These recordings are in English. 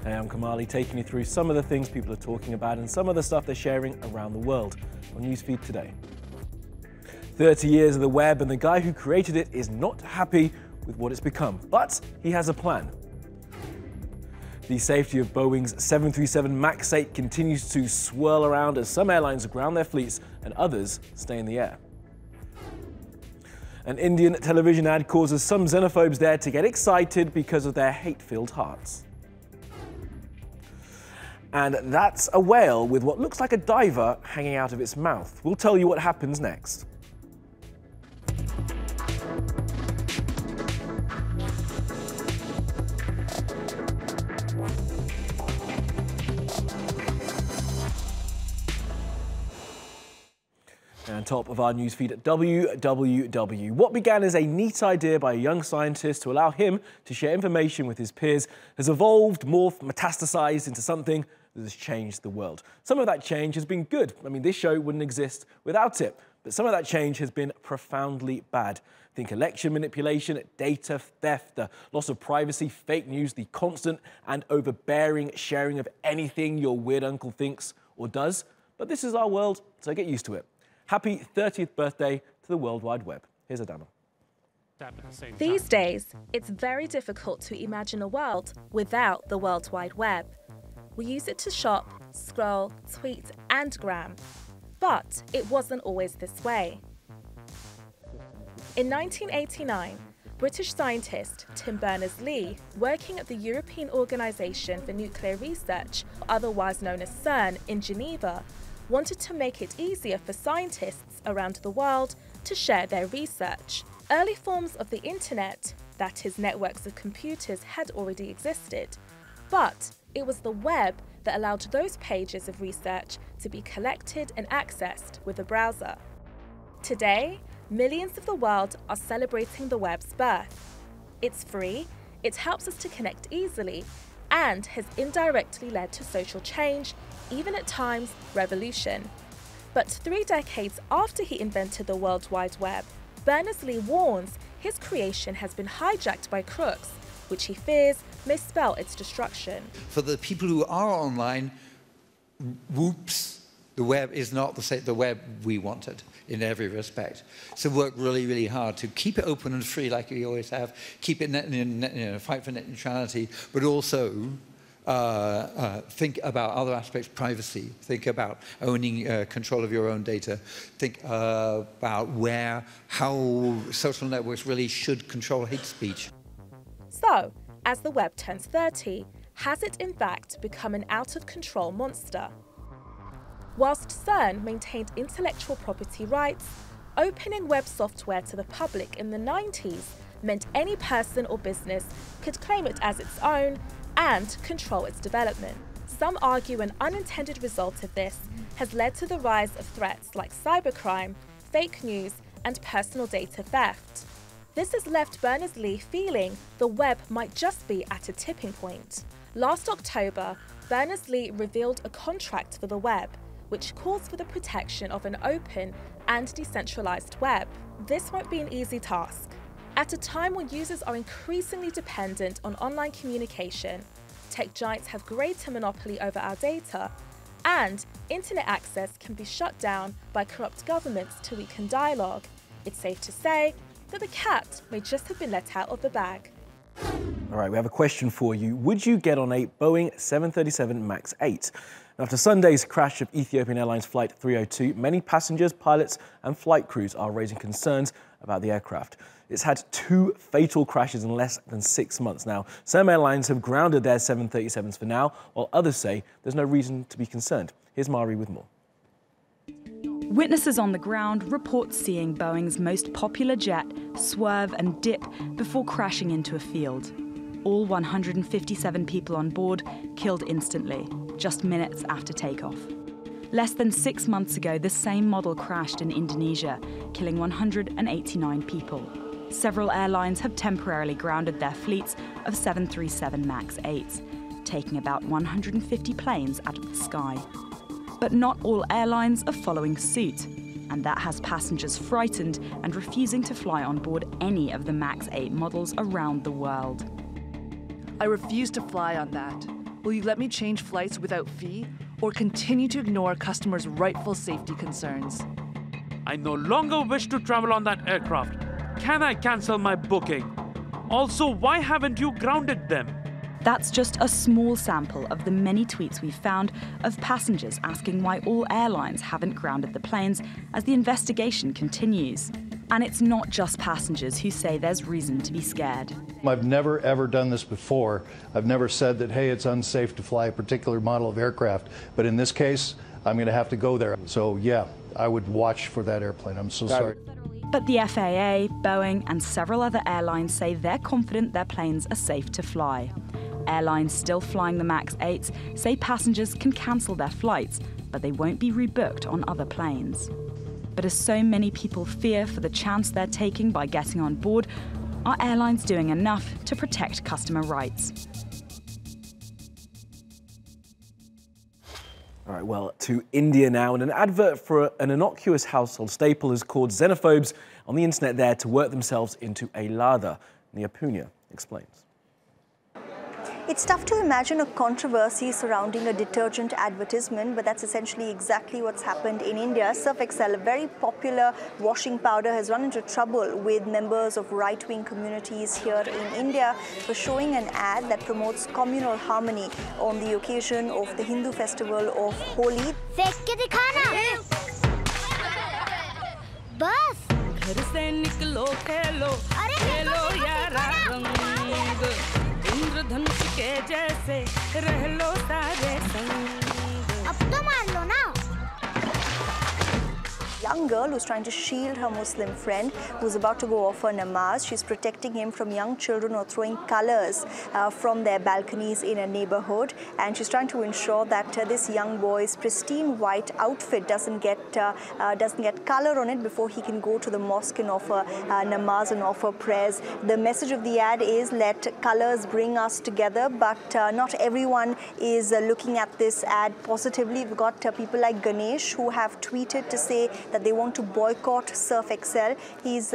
Hey, I'm Kamali, taking you through some of the things people are talking about and some of the stuff they're sharing around the world on NewsFeed today. 30 years of the web, and the guy who created it is not happy with what it's become, but he has a plan. The safety of Boeing's 737 MAX 8 continues to swirl around as some airlines ground their fleets and others stay in the air. An Indian television ad causes some xenophobes there to get excited because of their hate-filled hearts. And that's a whale with what looks like a diver hanging out of its mouth. We'll tell you what happens next. And top of our newsfeed, WWW. What began as a neat idea by a young scientist to allow him to share information with his peers has evolved, morphed, metastasized into something that has changed the world. Some of that change has been good. I mean, this show wouldn't exist without it. But some of that change has been profoundly bad. Think election manipulation, data theft, the loss of privacy, fake news, the constant and overbearing sharing of anything your weird uncle thinks or does. But this is our world, so get used to it. Happy 30th birthday to the World Wide Web. Here's Adama. These days, it's very difficult to imagine a world without the World Wide Web. We use it to shop, scroll, tweet, and gram. But it wasn't always this way. In 1989, British scientist Tim Berners-Lee, working at the European Organisation for Nuclear Research, otherwise known as CERN, in Geneva, wanted to make it easier for scientists around the world to share their research. Early forms of the internet, that is, networks of computers, had already existed. But it was the web that allowed those pages of research to be collected and accessed with a browser. Today, millions of the world are celebrating the web's birth. It's free, it helps us to connect easily, and has indirectly led to social change, even at times revolution. But 3 decades after he invented the World Wide Web, Berners-Lee warns his creation has been hijacked by crooks, which he fears may spell its destruction. For the people who are online, whoops, the web is not the web we wanted in every respect. So work really, really hard to keep it open and free like we always have, keep it fight for net neutrality, but also think about other aspects, privacy, think about owning control of your own data, think about how social networks really should control hate speech. So, as the web turns 30, has it in fact become an out-of-control monster? Whilst CERN maintained intellectual property rights, opening web software to the public in the 90s meant any person or business could claim it as its own and control its development. Some argue an unintended result of this has led to the rise of threats like cybercrime, fake news, and personal data theft. This has left Berners-Lee feeling the web might just be at a tipping point. Last October, Berners-Lee revealed a contract for the web, which calls for the protection of an open and decentralized web. This won't be an easy task. At a time when users are increasingly dependent on online communication, tech giants have greater monopoly over our data, and internet access can be shut down by corrupt governments to weaken dialogue, it's safe to say that the cat may just have been let out of the bag. All right, we have a question for you. Would you get on a Boeing 737 MAX 8? After Sunday's crash of Ethiopian Airlines Flight 302, many passengers, pilots and flight crews are raising concerns about the aircraft. It's had 2 fatal crashes in less than 6 months now. Some airlines have grounded their 737s for now, while others say there's no reason to be concerned. Here's Mari with more. Witnesses on the ground report seeing Boeing's most popular jet swerve and dip before crashing into a field. All 157 people on board killed instantly, just minutes after takeoff. Less than 6 months ago, the same model crashed in Indonesia, killing 189 people. Several airlines have temporarily grounded their fleets of 737 MAX 8s, taking about 150 planes out of the sky. But not all airlines are following suit, and that has passengers frightened and refusing to fly on board any of the MAX 8 models around the world. I refuse to fly on that. Will you let me change flights without fee or continue to ignore customers' rightful safety concerns? I no longer wish to travel on that aircraft. Can I cancel my booking? Also, why haven't you grounded them? That's just a small sample of the many tweets we've found of passengers asking why all airlines haven't grounded the planes as the investigation continues. And it's not just passengers who say there's reason to be scared. I've never ever done this before. I've never said that, hey, it's unsafe to fly a particular model of aircraft. But in this case, I'm going to have to go there. So yeah, I would watch for that airplane. I'm so sorry. But the FAA, Boeing, and several other airlines say they're confident their planes are safe to fly. Airlines still flying the MAX 8s say passengers can cancel their flights, but they won't be rebooked on other planes. But as so many people fear for the chance they're taking by getting on board, are airlines doing enough to protect customer rights? All right, well, to India now, and an advert for an innocuous household staple has caused xenophobes on the internet there to work themselves into a lather. Nia Punya explains. It's tough to imagine a controversy surrounding a detergent advertisement, but that's essentially exactly what's happened in India. Surf Excel, a very popular washing powder, has run into trouble with members of right-wing communities here in India for showing an ad that promotes communal harmony on the occasion of the Hindu festival of Holi. Young girl who's trying to shield her Muslim friend who's about to go off her namaz. She's protecting him from young children who are throwing colors from their balconies in a neighborhood, and she's trying to ensure that this young boy's pristine white outfit doesn't get color on it before he can go to the mosque and offer namaz and offer prayers. The message of the ad is let colors bring us together, but not everyone is looking at this ad positively. We've got people like Ganesh who have tweeted to say that they want to boycott Surf Excel. He's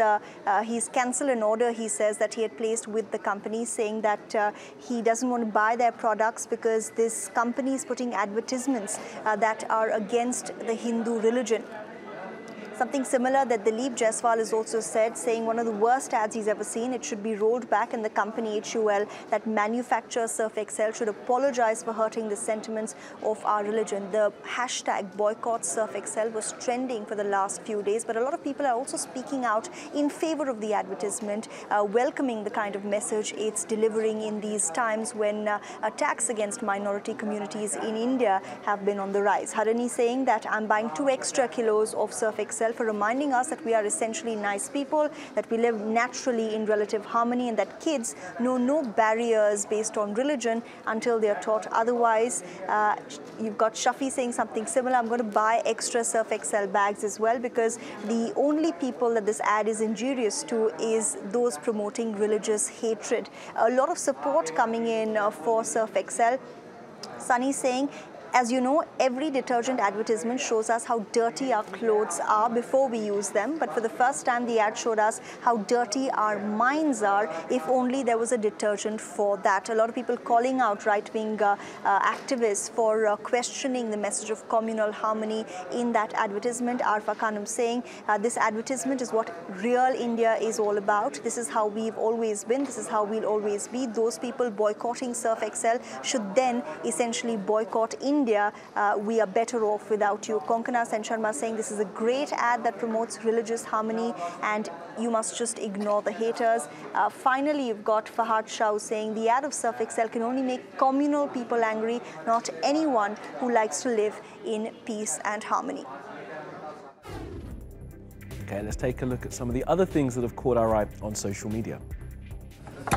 cancelled an order, he says, that he had placed with the company, saying that he doesn't want to buy their products because this company is putting advertisements that are against the Hindu religion. Something similar that Dilip Jaiswal has also said, saying one of the worst ads he's ever seen. It should be rolled back, and the company HUL that manufactures Surf Excel should apologize for hurting the sentiments of our religion. The hashtag boycott Surf Excel was trending for the last few days, but a lot of people are also speaking out in favor of the advertisement, welcoming the kind of message it's delivering in these times when attacks against minority communities in India have been on the rise. Harini saying that I'm buying 2 extra kilos of Surf Excel for reminding us that we are essentially nice people, that we live naturally in relative harmony, and that kids know no barriers based on religion until they are taught otherwise. You've got Shafi saying something similar. I'm going to buy extra Surf Excel bags as well, because the only people that this ad is injurious to is those promoting religious hatred. A lot of support coming in for Surf Excel. Sunny saying, as you know, every detergent advertisement shows us how dirty our clothes are before we use them. But for the first time, the ad showed us how dirty our minds are, if only there was a detergent for that. A lot of people calling out right-wing activists for questioning the message of communal harmony in that advertisement. Arfa Khanum saying this advertisement is what real India is all about. This is how we've always been. This is how we'll always be. Those people boycotting Surf Excel should then essentially boycott India. We are better off without you. Konkana Sen Sharma saying this is a great ad that promotes religious harmony and you must just ignore the haters. Finally, you've got Fahad Shah saying the ad of Surf Excel can only make communal people angry, not anyone who likes to live in peace and harmony. Okay, let's take a look at some of the other things that have caught our eye on social media.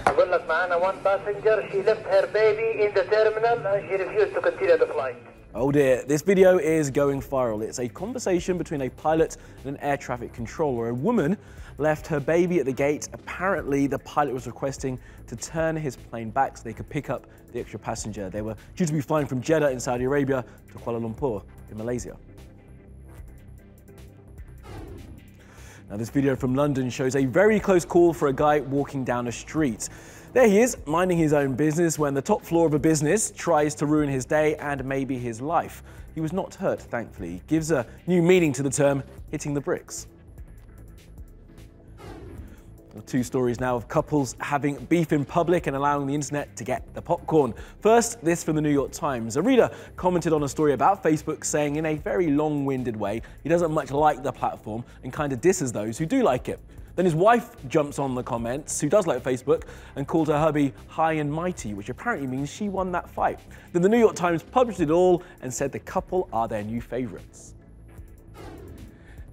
أقول لك معنا one passenger, she left her baby in the terminal and she refused to continue the flight. Oh dear, this video is going viral. It's a conversation between a pilot and an air traffic controller. A woman left her baby at the gate. Apparently, the pilot was requesting to turn his plane back so they could pick up the extra passenger. They were due to be flying from Jeddah in Saudi Arabia to Kuala Lumpur in Malaysia. Now, this video from London shows a very close call for a guy walking down a street. There he is, minding his own business when the top floor of a business tries to ruin his day and maybe his life. He was not hurt, thankfully. Gives a new meaning to the term hitting the bricks. Two stories now of couples having beef in public and allowing the internet to get the popcorn. First, this from the New York Times. A reader commented on a story about Facebook saying in a very long-winded way he doesn't much like the platform and kind of disses those who do like it. Then his wife jumps on the comments, who does like Facebook, and called her hubby high and mighty, which apparently means she won that fight. Then the New York Times published it all and said the couple are their new favorites.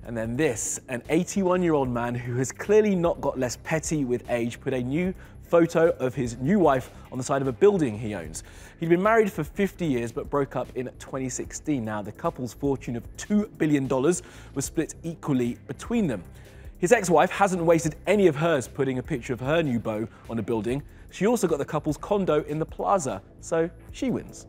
And then this, an 81-year-old man who has clearly not got less petty with age put a new photo of his new wife on the side of a building he owns. He'd been married for 50 years but broke up in 2016. Now, the couple's fortune of $2 billion was split equally between them. His ex-wife hasn't wasted any of hers putting a picture of her new beau on a building. She also got the couple's condo in the plaza, so she wins.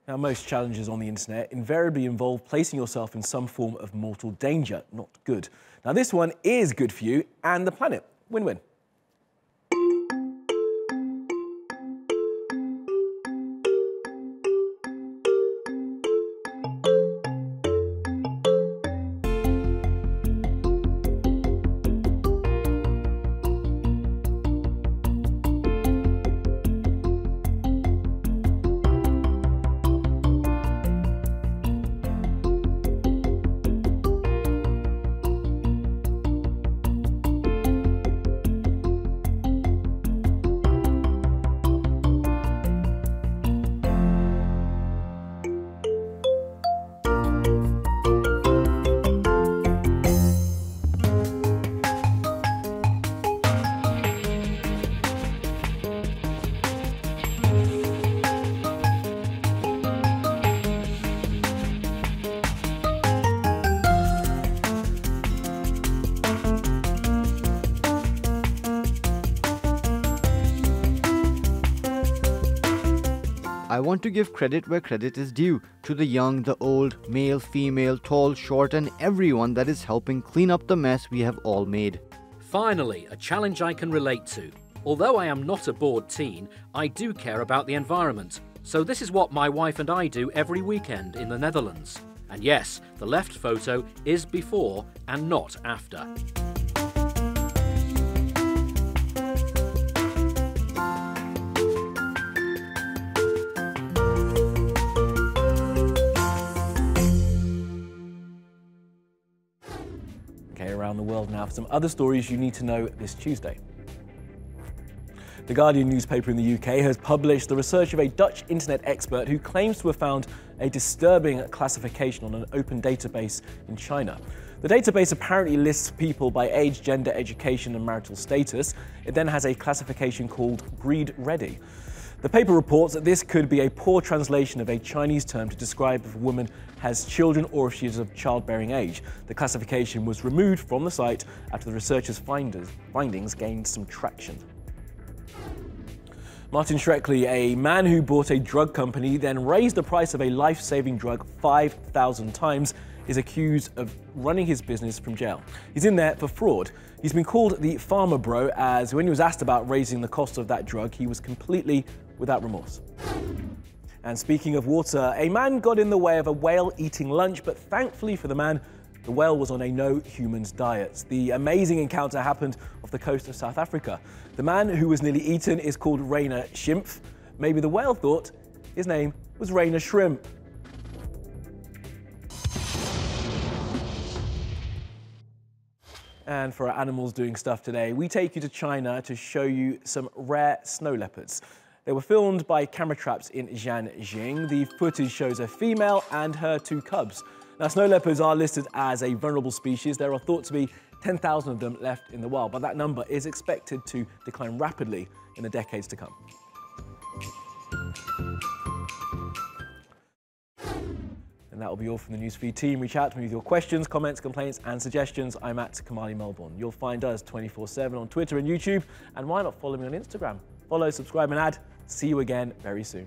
Now, most challenges on the internet invariably involve placing yourself in some form of mortal danger. Not good. Now, this one is good for you and the planet. Win-win. I want to give credit where credit is due to the young, the old, male, female, tall, short, and everyone that is helping clean up the mess we have all made. Finally, a challenge I can relate to. Although I am not a bored teen, I do care about the environment. So this is what my wife and I do every weekend in the Netherlands. And yes, the left photo is before and not after. Around the world now for some other stories you need to know this Tuesday. The Guardian newspaper in the UK has published the research of a Dutch internet expert who claims to have found a disturbing classification on an open database in China. The database apparently lists people by age, gender, education, and marital status. It then has a classification called Breed Ready. The paper reports that this could be a poor translation of a Chinese term to describe if a woman has children or if she is of childbearing age. The classification was removed from the site after the researchers' findings gained some traction. Martin Shrekley, a man who bought a drug company, then raised the price of a life-saving drug 5,000 times, is accused of running his business from jail. He's in there for fraud. He's been called the Pharma Bro, as when he was asked about raising the cost of that drug, he was completely without remorse. And speaking of water, a man got in the way of a whale eating lunch, but thankfully for the man, the whale was on a no-humans diet. The amazing encounter happened off the coast of South Africa. The man who was nearly eaten is called Rainer Schimpf. Maybe the whale thought his name was Rainer Shrimp. And for our animals doing stuff today, we take you to China to show you some rare snow leopards. They were filmed by camera traps in Jiangxing. The footage shows a female and her two cubs. Now, snow leopards are listed as a vulnerable species. There are thought to be 10,000 of them left in the wild, but that number is expected to decline rapidly in the decades to come. And that will be all from the NewsFeed team. Reach out to me with your questions, comments, complaints, and suggestions. I'm at Kamali Melbourne. You'll find us 24/7 on Twitter and YouTube. And why not follow me on Instagram? Follow, subscribe, and add. See you again very soon.